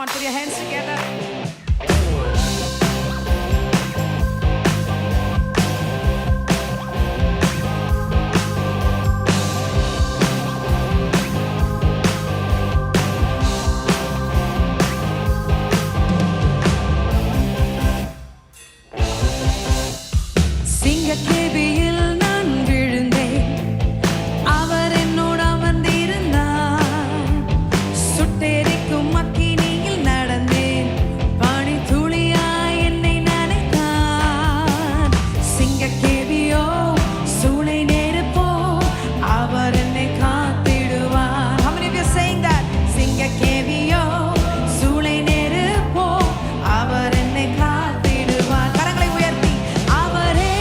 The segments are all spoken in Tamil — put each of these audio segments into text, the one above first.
on, put your hands together. சிங்கக்கேபியில் நான் விழுந்தேன், அவர் என்னோடு அமர்ந்திருந்தார். சுட்டெரிக்கும் அக்கினியில் நடந்தேன், பனி துளியாய் என்னை நனைத்தார். சிங்கக்கேபியோ சூளை நெருப்போ, அவர் என்னை காத்திடுவார். How many of you are saying that? சிங்கக்கேபியோ சூளை நெருப்போ, அவர் என்னை காத்திடுவார். கரங்களை உயர்த்தி அவரே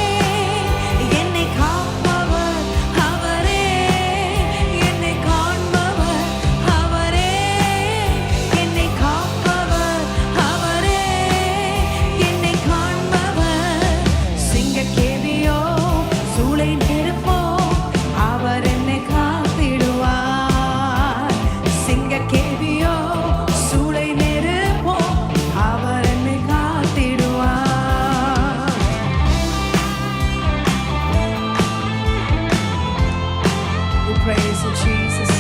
என்னை காப்பவர், அவரே என்னை காண்பவர், அவரே என்னை காப்பவர், அவரே என்னை காண்பவர். சிங்கக்கேபியோ சூளை நெருப்போ, அவர் என்னை காத்திடுவார். சிங்கக்கேபியோ சூளை நெருப்போ, அவர் என்னை காத்திடுவார். We praise you, Jesus.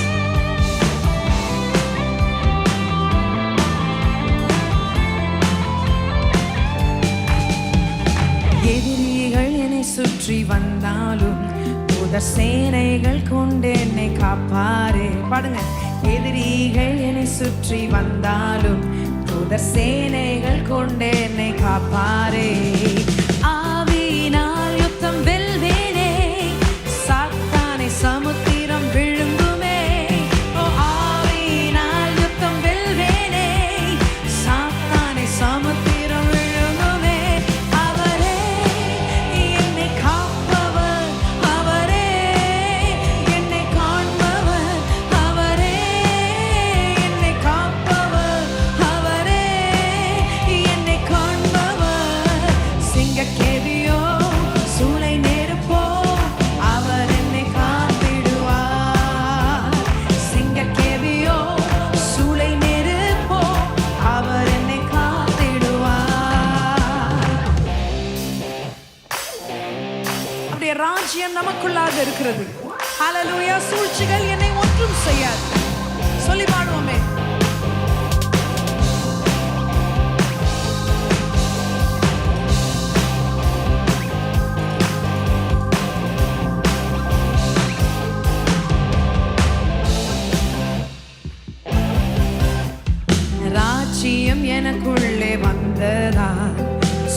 எதிரிகள் என்னை சுற்றி வந்தாலும் தூதர் சேனைகள் கொண்டு என்னை காப்பாரே. பாடுங்க. எதிரிகள் என்னை சுற்றி வந்தாலும் தூதர் சேனைகள் கொண்டு என்னை காப்பாரே. ஆவியினால் யுத்தம் வெல்வேனே, சாத்தானை சமுத்திரம் விழுங்குமே. ஓ ஆவியினால் யுத்தம் வெல்வேனே, சாத்தானை சமுத்திரம் விழுங்குமே. அவரே என்னை காப்பவர், அவரே என்னை காண்பவர், அவரே என்னை காப்பவர், அவரே என்னை காண்பவர். சிங்கக்கேபியோ சூளை நெருப்போ, அவர் என்னை காத்திடுவார். சிங்கக்கேபியோ சூளை நெருப்போ, அவர் என்னை காத்திடுவார். அவருடைய ராஜ்யம் நமக்குள்ளாக இருக்கிறது. ஹல்லேலூயா. சூழ்ச்சிகள் என்னை ஒன்றும் செய்யாது. சொல்லி பாடுவோமே. ராஜ்யம் எனக்குள்ளே வந்ததால்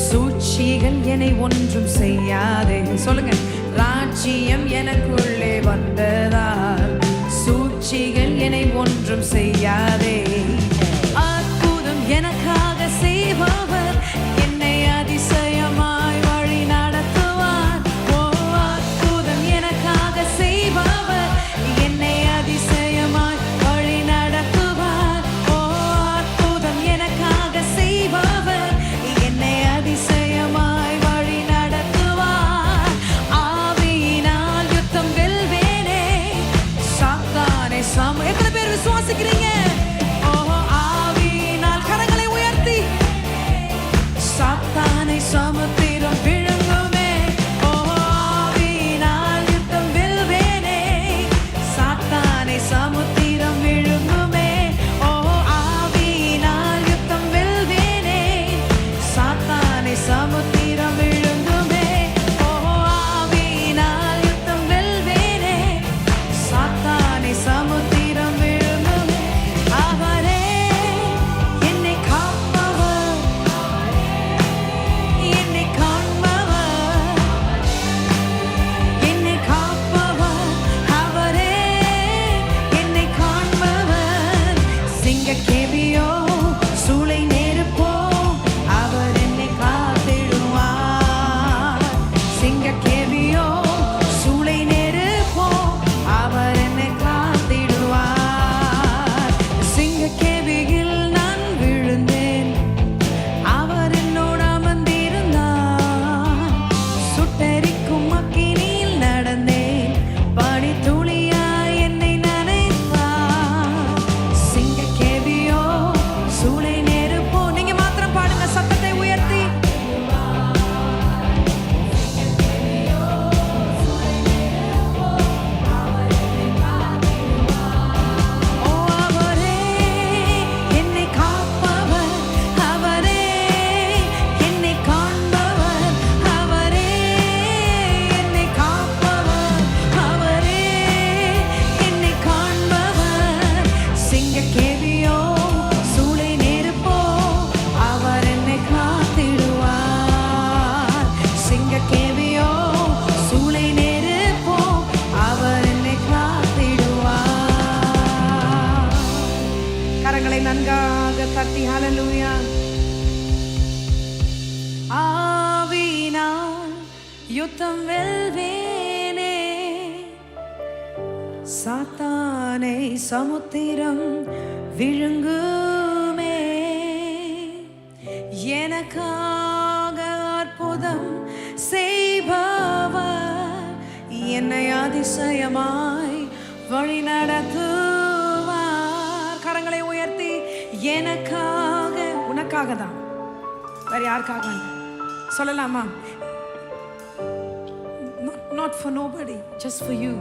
சூழ்ச்சிகள் என்னை ஒன்றும் செய்யாதே. சொல்லுங்க. ராஜ்யம் எனக்குள்ளே வந்ததால் சூழ்ச்சிகள் என்னை ஒன்றும் செய்யாதே. அற்புதம் எனக்காக செய்பவர் என்னை அதிசயமாய் வழி நடத்துவார். ஓ அற்புதம் எனக்காக செய்பவர் என்னை அதிசயமாய் வழி நடத்துவார். ஓ அற்புதம் எனக்காக செய்பவர் என்னை அதிசயமாய் வழி நடத்துவார். ஆவியினால் யுத்தம் வெல்வேனே, சாத்தானை எத்தனை பேர் விசுவாசிக்கிறீங்க? ஓ ஆவியினால் கரங்களை உயர்த்தி சாத்தானை சமுத்திரம் விழுங்குமே. ஓ ஆவியினால் யுத்தம் வெல்வேனே, சாத்தானை சமுத்திரம் விழுங்குமே. ஓ ஆவியினால் யுத்தம் வெல்வேனே, சாத்தானை சமுத்திரம் விழுங்குமே. ஓ ஆவியினால் யுத்தம் வெல்வேனே, சாத்தானை சமுத்திரம் விழுங்குமே. தட்டி ஹalleluya. ஆவியினால் யுத்தம் வெல்வேனே, சாத்தானை சமுத்திரம் விழுங்குமே. எனக்காக அற்புதம் செய்பவர் என்னை அதிசயமாய் வழி நடத்துவார். கரங்களை உயர்த்தி, எனக்காக, உனக்காக தான், வேற யாருக்காக சொல்லலாமா? Not for nobody, just for you.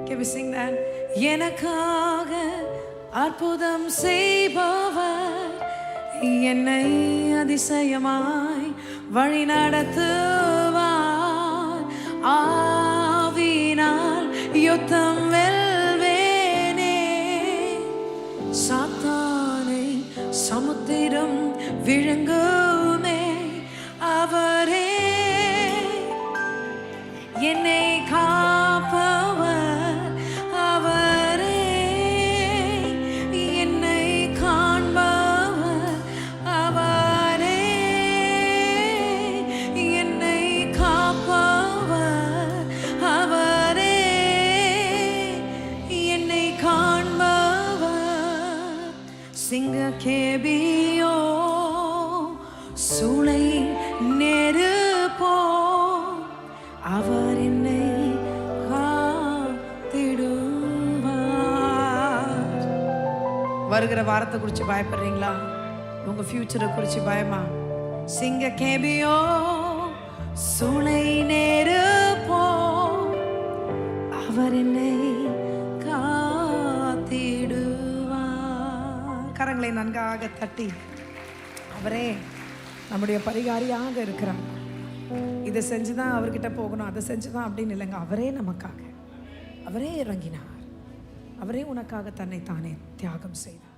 Can we sing that? எனக்காக அற்புதம் செய்பவர் என்னை அதிசயமாய் வழி நடத்துவார். ஆவியினால் யுத்தம் வெல்வேனே, சாத்தானை சமுத்திரம் விழுங்குமே. அவரே என்னை காப்பவர், அவரே என்னை காண்பவர், அவரே என்னை காப்பவர், அவரே என்னை காண்பவர். சிங்கக்கேபியோ சூளை நெருப்போ, அவர் என்னை காத்திடுவார். வருகிற வாரத்தை குறித்து பயப்படுறீங்களா? உங்க ஃபியூச்சரை குறித்து பயமா? சிங்க கேபியோ சூளை நெருப்போ, அவர் என்னை காத்திடுவார். கரங்களை நன்காக தட்டி, அவரே நம்முடைய பரிகாரியாக இருக்கிறார். இதை செஞ்சுதான் அவர்கிட்ட போகணும், அதை செஞ்சுதான் அப்படின்னு இல்லைங்க. அவரே நமக்காக, அவரே இறங்கினார், அவரே உனக்காக தன்னை தானே தியாகம் செய்தார்.